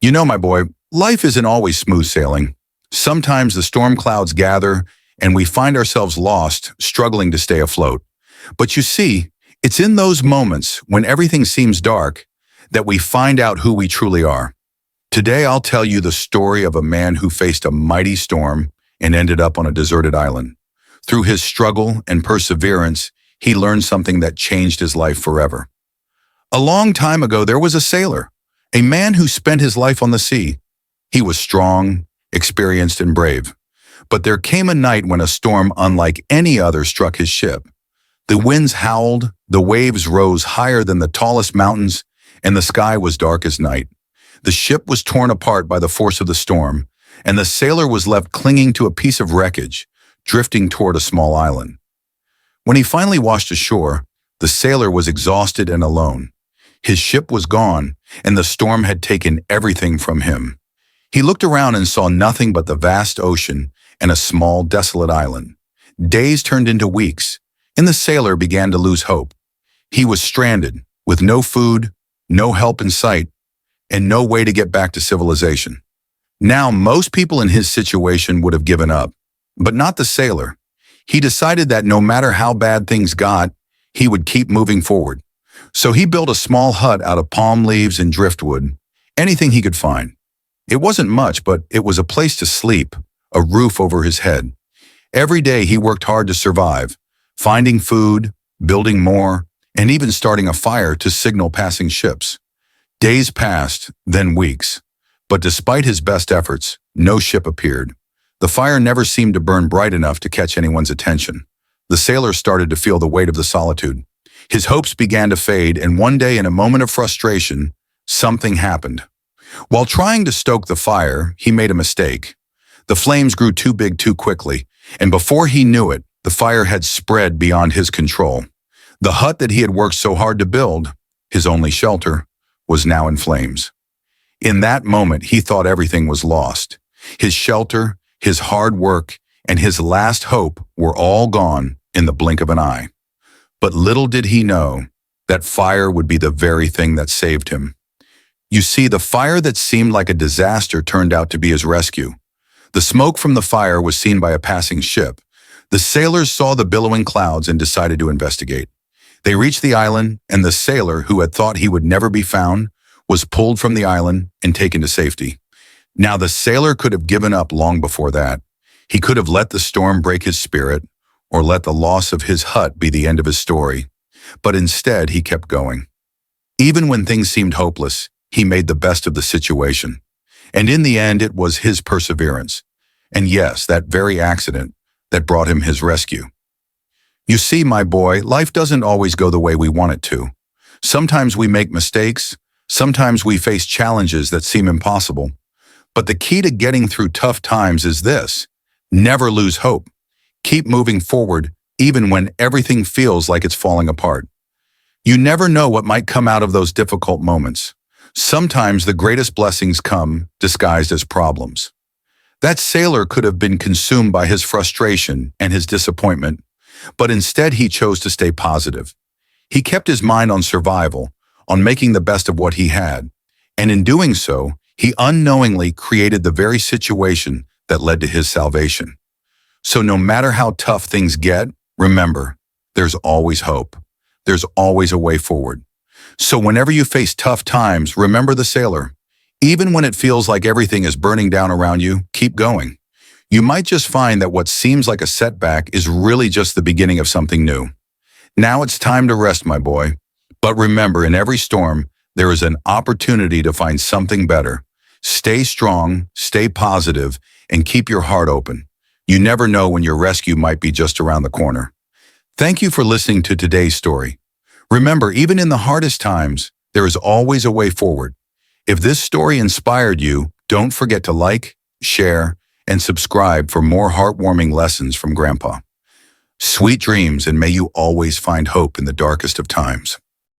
You know, my boy, life isn't always smooth sailing. Sometimes the storm clouds gather and we find ourselves lost, struggling to stay afloat. But you see, it's in those moments when everything seems dark that we find out who we truly are. Today, I'll tell you the story of a man who faced a mighty storm and ended up on a deserted island. Through his struggle and perseverance, he learned something that changed his life forever. A long time ago, there was a sailor, a man who spent his life on the sea. He was strong, experienced, and brave. But there came a night when a storm unlike any other struck his ship. The winds howled, the waves rose higher than the tallest mountains, and the sky was dark as night. The ship was torn apart by the force of the storm, and the sailor was left clinging to a piece of wreckage, drifting toward a small island. When he finally washed ashore, the sailor was exhausted and alone. His ship was gone, and the storm had taken everything from him. He looked around and saw nothing but the vast ocean and a small, desolate island. Days turned into weeks, and the sailor began to lose hope. He was stranded, with no food, no help in sight, and no way to get back to civilization. Now, most people in his situation would have given up, but not the sailor. He decided that no matter how bad things got, he would keep moving forward. So he built a small hut out of palm leaves and driftwood, anything he could find. It wasn't much, but it was a place to sleep, a roof over his head. Every day he worked hard to survive, finding food, building more, and even starting a fire to signal passing ships. Days passed, then weeks. But despite his best efforts, no ship appeared. The fire never seemed to burn bright enough to catch anyone's attention. The sailor started to feel the weight of the solitude. His hopes began to fade, and one day, in a moment of frustration, something happened. While trying to stoke the fire, he made a mistake. The flames grew too big too quickly, and before he knew it, the fire had spread beyond his control. The hut that he had worked so hard to build, his only shelter, was now in flames. In that moment, he thought everything was lost. His shelter, his hard work, and his last hope were all gone in the blink of an eye. But little did he know that fire would be the very thing that saved him. You see, the fire that seemed like a disaster turned out to be his rescue. The smoke from the fire was seen by a passing ship. The sailors saw the billowing clouds and decided to investigate. They reached the island, and the sailor, who had thought he would never be found, was pulled from the island and taken to safety. Now, the sailor could have given up long before that. He could have let the storm break his spirit, or let the loss of his hut be the end of his story. But instead, he kept going. Even when things seemed hopeless, he made the best of the situation. And in the end, it was his perseverance, and yes, that very accident, that brought him his rescue. You see, my boy, life doesn't always go the way we want it to. Sometimes we make mistakes, sometimes we face challenges that seem impossible. But the key to getting through tough times is this: never lose hope. Keep moving forward, even when everything feels like it's falling apart. You never know what might come out of those difficult moments. Sometimes the greatest blessings come disguised as problems. That sailor could have been consumed by his frustration and his disappointment, but instead he chose to stay positive. He kept his mind on survival, on making the best of what he had, and in doing so, he unknowingly created the very situation that led to his salvation. So no matter how tough things get, remember, there's always hope. There's always a way forward. So whenever you face tough times, remember the sailor. Even when it feels like everything is burning down around you, keep going. You might just find that what seems like a setback is really just the beginning of something new. Now it's time to rest, my boy. But remember, in every storm, there is an opportunity to find something better. Stay strong, stay positive, and keep your heart open. You never know when your rescue might be just around the corner. Thank you for listening to today's story. Remember, even in the hardest times, there is always a way forward. If this story inspired you, don't forget to like, share, and subscribe for more heartwarming lessons from Grandpa. Sweet dreams, and may you always find hope in the darkest of times.